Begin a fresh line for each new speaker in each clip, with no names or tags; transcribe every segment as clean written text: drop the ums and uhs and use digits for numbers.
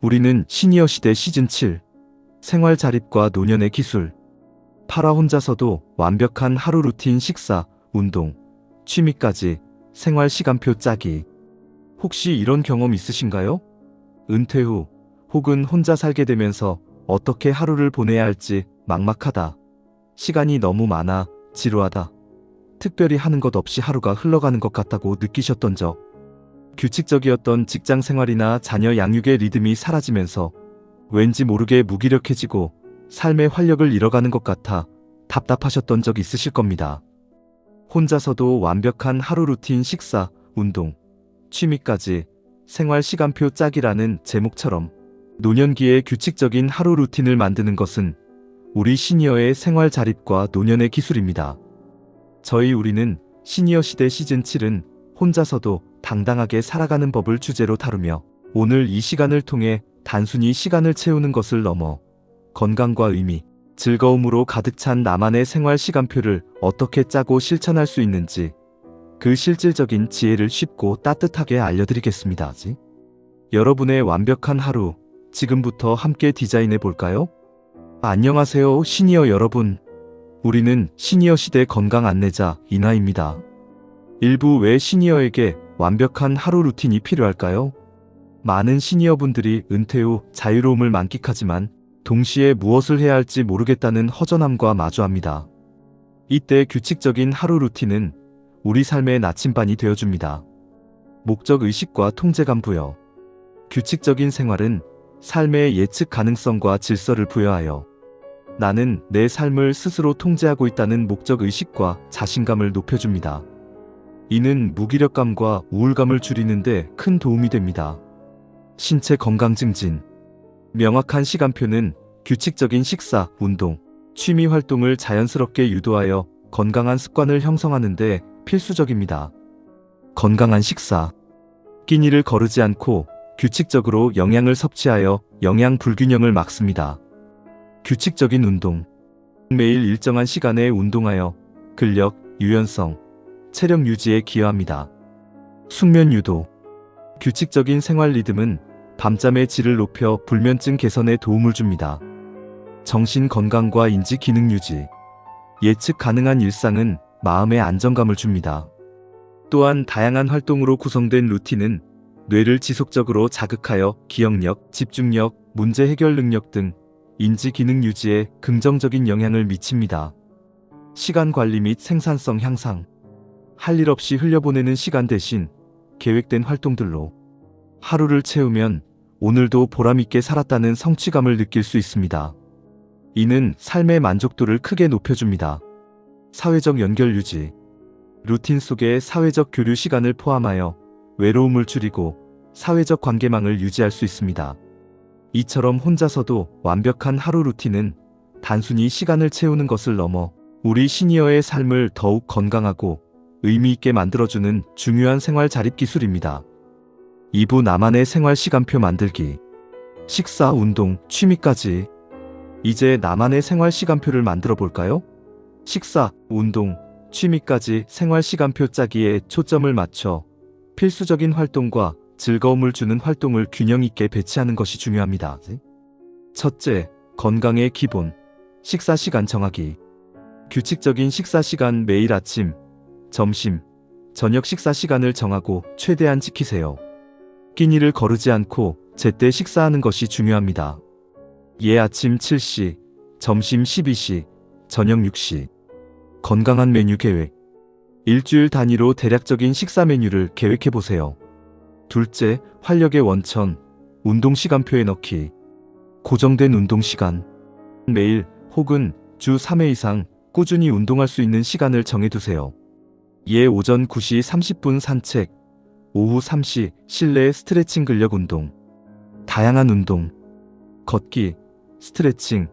우리는 시니어 시대 시즌 7 생활 자립과 노년의 기술. 파라 혼자서도 완벽한 하루 루틴 식사, 운동, 취미까지 생활 시간표 짜기. 혹시 이런 경험 있으신가요? 은퇴 후 혹은 혼자 살게 되면서 어떻게 하루를 보내야 할지 막막하다. 시간이 너무 많아 지루하다. 특별히 하는 것 없이 하루가 흘러가는 것 같다고 느끼셨던 적. 규칙적이었던 직장 생활이나 자녀 양육의 리듬이 사라지면서 왠지 모르게 무기력해지고 삶의 활력을 잃어가는 것 같아 답답하셨던 적 있으실 겁니다. 혼자서도 완벽한 하루 루틴 식사, 운동, 취미까지 생활 시간표 짜기라는 제목처럼 노년기에 규칙적인 하루 루틴을 만드는 것은 우리 시니어의 생활 자립과 노년의 기술입니다. 우리는 시니어 시대 시즌 7은 혼자서도 당당하게 살아가는 법을 주제로 다루며 오늘 이 시간을 통해 단순히 시간을 채우는 것을 넘어 건강과 의미, 즐거움으로 가득 찬 나만의 생활 시간표를 어떻게 짜고 실천할 수 있는지 그 실질적인 지혜를 쉽고 따뜻하게 알려드리겠습니다. 여러분의 완벽한 하루, 지금부터 함께 디자인해 볼까요? 안녕하세요, 시니어 여러분. 우리는 시니어 시대 건강 안내자 이나입니다. 일부 왜 시니어에게 완벽한 하루 루틴이 필요할까요? 많은 시니어분들이 은퇴 후 자유로움을 만끽하지만 동시에 무엇을 해야 할지 모르겠다는 허전함과 마주합니다. 이때 규칙적인 하루 루틴은 우리 삶의 나침반이 되어줍니다. 목적 의식과 통제감 부여. 규칙적인 생활은 삶의 예측 가능성과 질서를 부여하여 나는 내 삶을 스스로 통제하고 있다는 목적 의식과 자신감을 높여줍니다. 이는 무기력감과 우울감을 줄이는 데 큰 도움이 됩니다. 신체 건강 증진. 명확한 시간표는 규칙적인 식사, 운동, 취미 활동을 자연스럽게 유도하여 건강한 습관을 형성하는 데 필수적입니다. 건강한 식사. 끼니를 거르지 않고 규칙적으로 영양을 섭취하여 영양 불균형을 막습니다. 규칙적인 운동. 매일 일정한 시간에 운동하여 근력, 유연성, 체력 유지에 기여합니다. 숙면 유도. 규칙적인 생활 리듬은 밤잠의 질을 높여 불면증 개선에 도움을 줍니다. 정신 건강과 인지 기능 유지. 예측 가능한 일상은 마음의 안정감을 줍니다. 또한 다양한 활동으로 구성된 루틴은 뇌를 지속적으로 자극하여 기억력, 집중력, 문제 해결 능력 등 인지 기능 유지에 긍정적인 영향을 미칩니다. 시간 관리 및 생산성 향상. 할 일 없이 흘려보내는 시간 대신 계획된 활동들로 하루를 채우면 오늘도 보람있게 살았다는 성취감을 느낄 수 있습니다. 이는 삶의 만족도를 크게 높여줍니다. 사회적 연결 유지. 루틴 속에 사회적 교류 시간을 포함하여 외로움을 줄이고 사회적 관계망을 유지할 수 있습니다. 이처럼 혼자서도 완벽한 하루 루틴은 단순히 시간을 채우는 것을 넘어 우리 시니어의 삶을 더욱 건강하고 의미 있게 만들어주는 중요한 생활 자립 기술입니다. 2부 나만의 생활 시간표 만들기. 식사, 운동, 취미까지. 이제 나만의 생활 시간표를 만들어 볼까요? 식사, 운동, 취미까지 생활 시간표 짜기에 초점을 맞춰 필수적인 활동과 즐거움을 주는 활동을 균형 있게 배치하는 것이 중요합니다. 첫째, 건강의 기본. 식사 시간 정하기. 규칙적인 식사 시간 매일 아침, 점심, 저녁 식사 시간을 정하고 최대한 지키세요. 끼니를 거르지 않고 제때 식사하는 것이 중요합니다. 아침 7시, 점심 12시, 저녁 6시. 건강한 메뉴 계획. 일주일 단위로 대략적인 식사 메뉴를 계획해보세요. 둘째, 활력의 원천. 운동 시간표에 넣기. 고정된 운동 시간. 매일 혹은 주 3회 이상 꾸준히 운동할 수 있는 시간을 정해두세요. 오전 9시 30분 산책, 오후 3시 실내 스트레칭 근력 운동. 다양한 운동. 걷기, 스트레칭,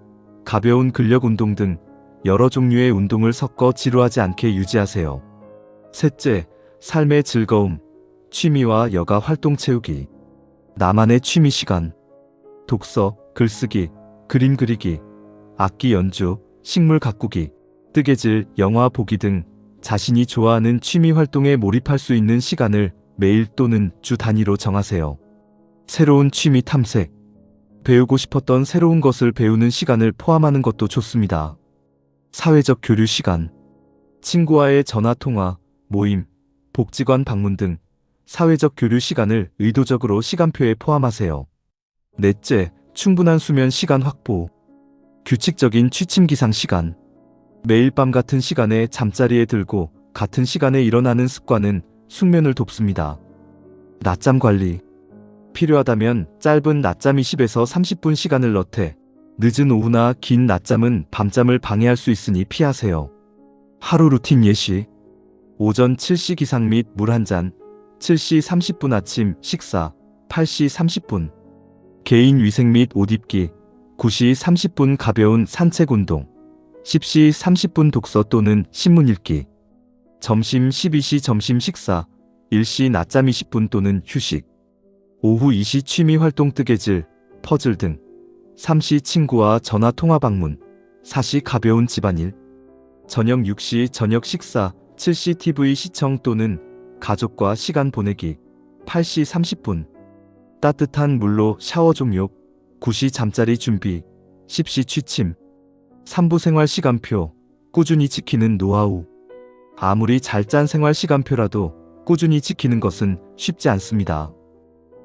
가벼운 근력 운동 등 여러 종류의 운동을 섞어 지루하지 않게 유지하세요. 셋째, 삶의 즐거움. 취미와 여가 활동 채우기. 나만의 취미 시간. 독서, 글쓰기, 그림 그리기, 악기 연주, 식물 가꾸기, 뜨개질, 영화 보기 등 자신이 좋아하는 취미 활동에 몰입할 수 있는 시간을 매일 또는 주 단위로 정하세요. 새로운 취미 탐색. 배우고 싶었던 새로운 것을 배우는 시간을 포함하는 것도 좋습니다. 사회적 교류 시간. 친구와의 전화 통화, 모임, 복지관 방문 등 사회적 교류 시간을 의도적으로 시간표에 포함하세요. 넷째, 충분한 수면 시간 확보. 규칙적인 취침 기상 시간. 매일 밤 같은 시간에 잠자리에 들고 같은 시간에 일어나는 습관은 숙면을 돕습니다. 낮잠 관리. 필요하다면 짧은 낮잠 20에서 30분 시간을 넣되 늦은 오후나 긴 낮잠은 밤잠을 방해할 수 있으니 피하세요. 하루 루틴 예시. 오전 7시 기상 및 물 한 잔, 7시 30분 아침 식사, 8시 30분 개인 위생 및 옷 입기, 9시 30분 가벼운 산책 운동, 10시 30분 독서 또는 신문 읽기, 점심 12시 점심 식사, 1시 낮잠 20분 또는 휴식, 오후 2시 취미 활동 뜨개질, 퍼즐 등, 3시 친구와 전화 통화 방문, 4시 가벼운 집안일, 저녁 6시 저녁 식사, 7시 TV 시청 또는 가족과 시간 보내기, 8시 30분 따뜻한 물로 샤워 종료, 9시 잠자리 준비, 10시 취침. 3부 생활 시간표, 꾸준히 지키는 노하우. 아무리 잘 짠 생활 시간표라도 꾸준히 지키는 것은 쉽지 않습니다.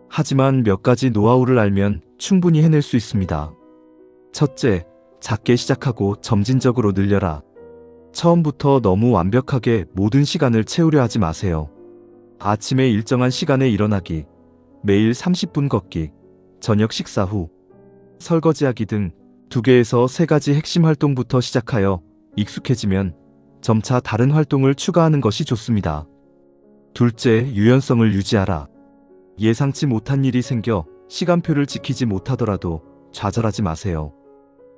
하지만 몇 가지 노하우를 알면 충분히 해낼 수 있습니다. 첫째, 작게 시작하고 점진적으로 늘려라. 처음부터 너무 완벽하게 모든 시간을 채우려 하지 마세요. 아침에 일정한 시간에 일어나기, 매일 30분 걷기, 저녁 식사 후 설거지하기 등 2개에서 3가지 핵심 활동부터 시작하여 익숙해지면 점차 다른 활동을 추가하는 것이 좋습니다. 둘째, 유연성을 유지하라. 예상치 못한 일이 생겨 시간표를 지키지 못하더라도 좌절하지 마세요.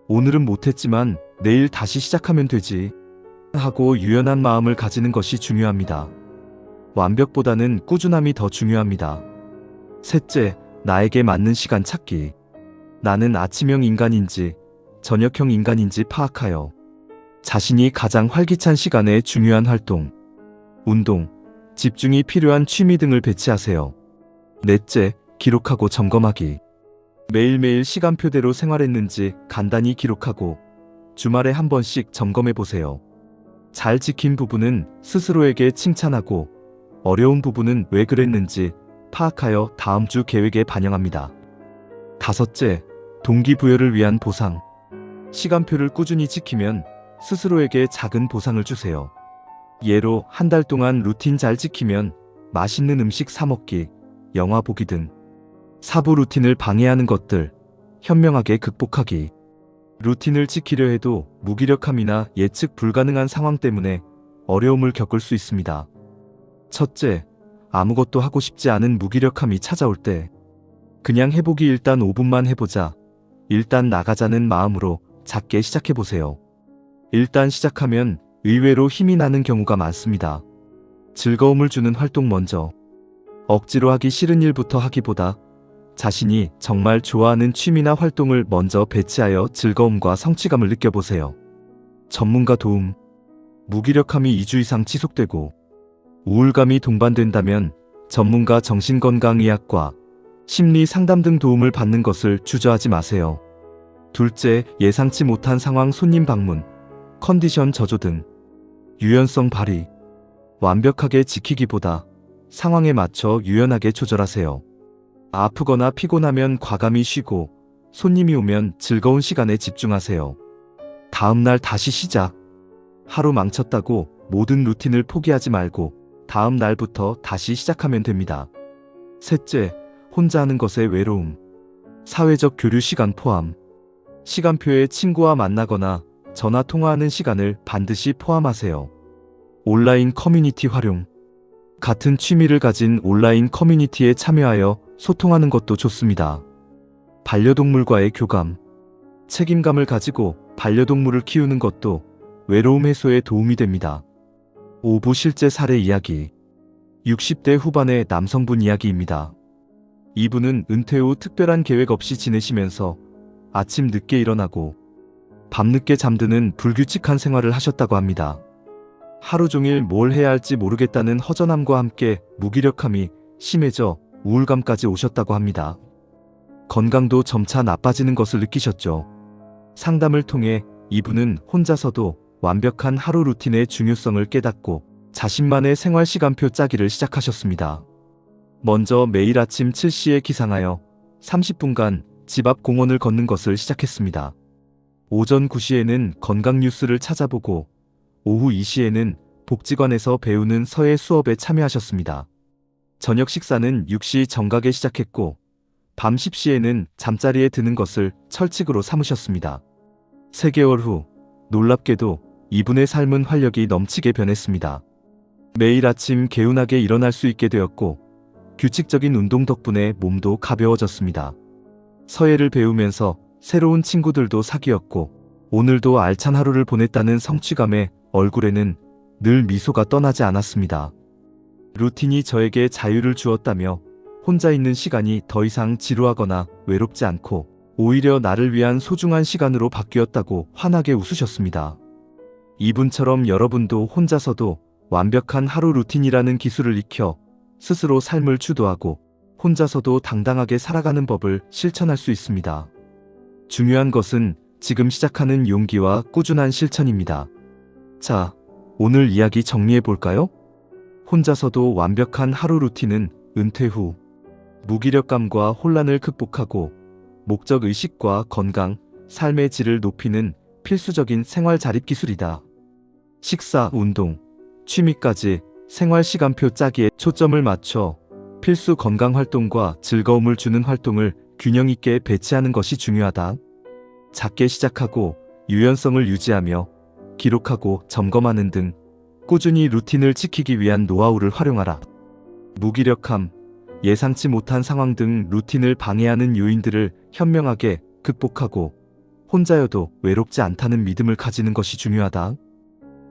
오늘은 못했지만 내일 다시 시작하면 되지 하고 유연한 마음을 가지는 것이 중요합니다. 완벽보다는 꾸준함이 더 중요합니다. 셋째, 나에게 맞는 시간 찾기. 나는 아침형 인간인지 저녁형 인간인지 파악하여 자신이 가장 활기찬 시간에 중요한 활동, 운동, 집중이 필요한 취미 등을 배치하세요. 넷째, 기록하고 점검하기. 매일매일 시간표대로 생활했는지 간단히 기록하고 주말에 한 번씩 점검해 보세요. 잘 지킨 부분은 스스로에게 칭찬하고 어려운 부분은 왜 그랬는지 파악하여 다음 주 계획에 반영합니다. 다섯째, 동기부여를 위한 보상. 시간표를 꾸준히 지키면 스스로에게 작은 보상을 주세요. 예로 한 달 동안 루틴 잘 지키면 맛있는 음식 사 먹기, 영화 보기 등 사부 루틴을 방해하는 것들 현명하게 극복하기. 루틴을 지키려 해도 무기력함이나 예측 불가능한 상황 때문에 어려움을 겪을 수 있습니다. 첫째, 아무것도 하고 싶지 않은 무기력함이 찾아올 때 그냥 해보기 일단 5분만 해보자. 일단 나가자는 마음으로 작게 시작해보세요. 일단 시작하면 의외로 힘이 나는 경우가 많습니다. 즐거움을 주는 활동 먼저. 억지로 하기 싫은 일부터 하기보다 자신이 정말 좋아하는 취미나 활동을 먼저 배치하여 즐거움과 성취감을 느껴보세요. 전문가 도움. 무기력함이 2주 이상 지속되고 우울감이 동반된다면 전문가 정신건강의학과, 심리 상담 등 도움을 받는 것을 주저하지 마세요. 둘째, 예상치 못한 상황 손님 방문, 컨디션 저조 등 유연성 발휘. 완벽하게 지키기보다 상황에 맞춰 유연하게 조절하세요. 아프거나 피곤하면 과감히 쉬고 손님이 오면 즐거운 시간에 집중하세요. 다음날 다시 시작. 하루 망쳤다고 모든 루틴을 포기하지 말고 다음 날부터 다시 시작하면 됩니다. 셋째, 혼자 하는 것의 외로움. 사회적 교류 시간 포함. 시간표에 친구와 만나거나 전화 통화하는 시간을 반드시 포함하세요. 온라인 커뮤니티 활용. 같은 취미를 가진 온라인 커뮤니티에 참여하여 소통하는 것도 좋습니다. 반려동물과의 교감. 책임감을 가지고 반려동물을 키우는 것도 외로움 해소에 도움이 됩니다. 5부 실제 사례 이야기. 60대 후반의 남성분 이야기입니다. 이분은 은퇴 후 특별한 계획 없이 지내시면서 아침 늦게 일어나고 밤늦게 잠드는 불규칙한 생활을 하셨다고 합니다. 하루 종일 뭘 해야 할지 모르겠다는 허전함과 함께 무기력함이 심해져 우울감까지 오셨다고 합니다. 건강도 점차 나빠지는 것을 느끼셨죠. 상담을 통해 이분은 혼자서도 완벽한 하루 루틴의 중요성을 깨닫고 자신만의 생활 시간표 짜기를 시작하셨습니다. 먼저 매일 아침 7시에 기상하여 30분간 집 앞 공원을 걷는 것을 시작했습니다. 오전 9시에는 건강 뉴스를 찾아보고 오후 2시에는 복지관에서 배우는 서예 수업에 참여하셨습니다. 저녁 식사는 6시 정각에 시작했고 밤 10시에는 잠자리에 드는 것을 철칙으로 삼으셨습니다. 3개월 후 놀랍게도 이분의 삶은 활력이 넘치게 변했습니다. 매일 아침 개운하게 일어날 수 있게 되었고 규칙적인 운동 덕분에 몸도 가벼워졌습니다. 서예를 배우면서 새로운 친구들도 사귀었고 오늘도 알찬 하루를 보냈다는 성취감에 얼굴에는 늘 미소가 떠나지 않았습니다. 루틴이 저에게 자유를 주었다며 혼자 있는 시간이 더 이상 지루하거나 외롭지 않고 오히려 나를 위한 소중한 시간으로 바뀌었다고 환하게 웃으셨습니다. 이분처럼 여러분도 혼자서도 완벽한 하루 루틴이라는 기술을 익혀 스스로 삶을 주도하고 혼자서도 당당하게 살아가는 법을 실천할 수 있습니다. 중요한 것은 지금 시작하는 용기와 꾸준한 실천입니다. 자, 오늘 이야기 정리해 볼까요? 혼자서도 완벽한 하루 루틴은 은퇴 후 무기력감과 혼란을 극복하고 목적 의식과 건강, 삶의 질을 높이는 필수적인 생활 자립 기술이다. 식사, 운동, 취미까지 생활 시간표 짜기에 초점을 맞춰 필수 건강 활동과 즐거움을 주는 활동을 균형 있게 배치하는 것이 중요하다. 작게 시작하고 유연성을 유지하며 기록하고 점검하는 등 꾸준히 루틴을 지키기 위한 노하우를 활용하라. 무기력함, 예상치 못한 상황 등 루틴을 방해하는 요인들을 현명하게 극복하고 혼자여도 외롭지 않다는 믿음을 가지는 것이 중요하다.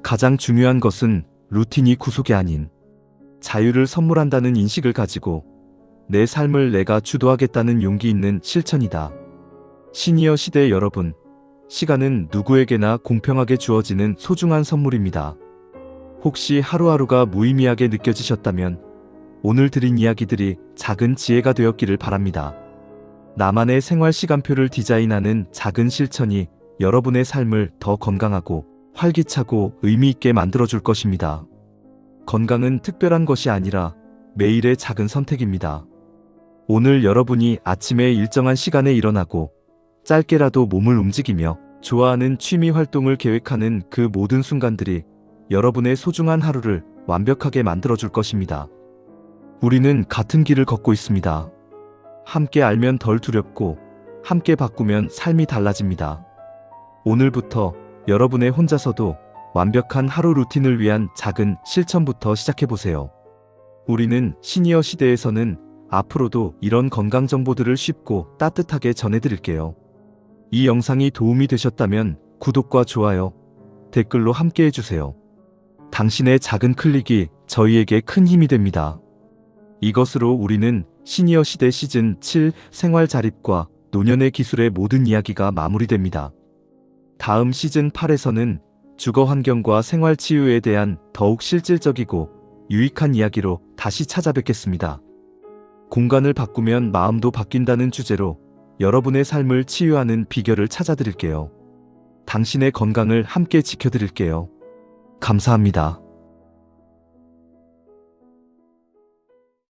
가장 중요한 것은 루틴이 구속이 아닌 자유를 선물한다는 인식을 가지고 내 삶을 내가 주도하겠다는 용기 있는 실천이다. 시니어 시대 여러분, 시간은 누구에게나 공평하게 주어지는 소중한 선물입니다. 혹시 하루하루가 무의미하게 느껴지셨다면 오늘 들은 이야기들이 작은 지혜가 되었기를 바랍니다. 나만의 생활 시간표를 디자인하는 작은 실천이 여러분의 삶을 더 건강하고 활기차고 의미 있게 만들어줄 것입니다. 건강은 특별한 것이 아니라 매일의 작은 선택입니다. 오늘 여러분이 아침에 일정한 시간에 일어나고 짧게라도 몸을 움직이며 좋아하는 취미 활동을 계획하는 그 모든 순간들이 여러분의 소중한 하루를 완벽하게 만들어줄 것입니다. 우리는 같은 길을 걷고 있습니다. 함께 알면 덜 두렵고 함께 바꾸면 삶이 달라집니다. 오늘부터 여러분의 혼자서도 완벽한 하루 루틴을 위한 작은 실천부터 시작해보세요. 우리는 시니어 시대에서는 앞으로도 이런 건강 정보들을 쉽고 따뜻하게 전해드릴게요. 이 영상이 도움이 되셨다면 구독과 좋아요, 댓글로 함께 해주세요. 당신의 작은 클릭이 저희에게 큰 힘이 됩니다. 이것으로 우리는 시니어 시대 시즌 7 생활 자립과 노년의 기술의 모든 이야기가 마무리됩니다. 다음 시즌 8에서는 주거 환경과 생활 치유에 대한 더욱 실질적이고 유익한 이야기로 다시 찾아뵙겠습니다. 공간을 바꾸면 마음도 바뀐다는 주제로 여러분의 삶을 치유하는 비결을 찾아드릴게요. 당신의 건강을 함께 지켜드릴게요. 감사합니다.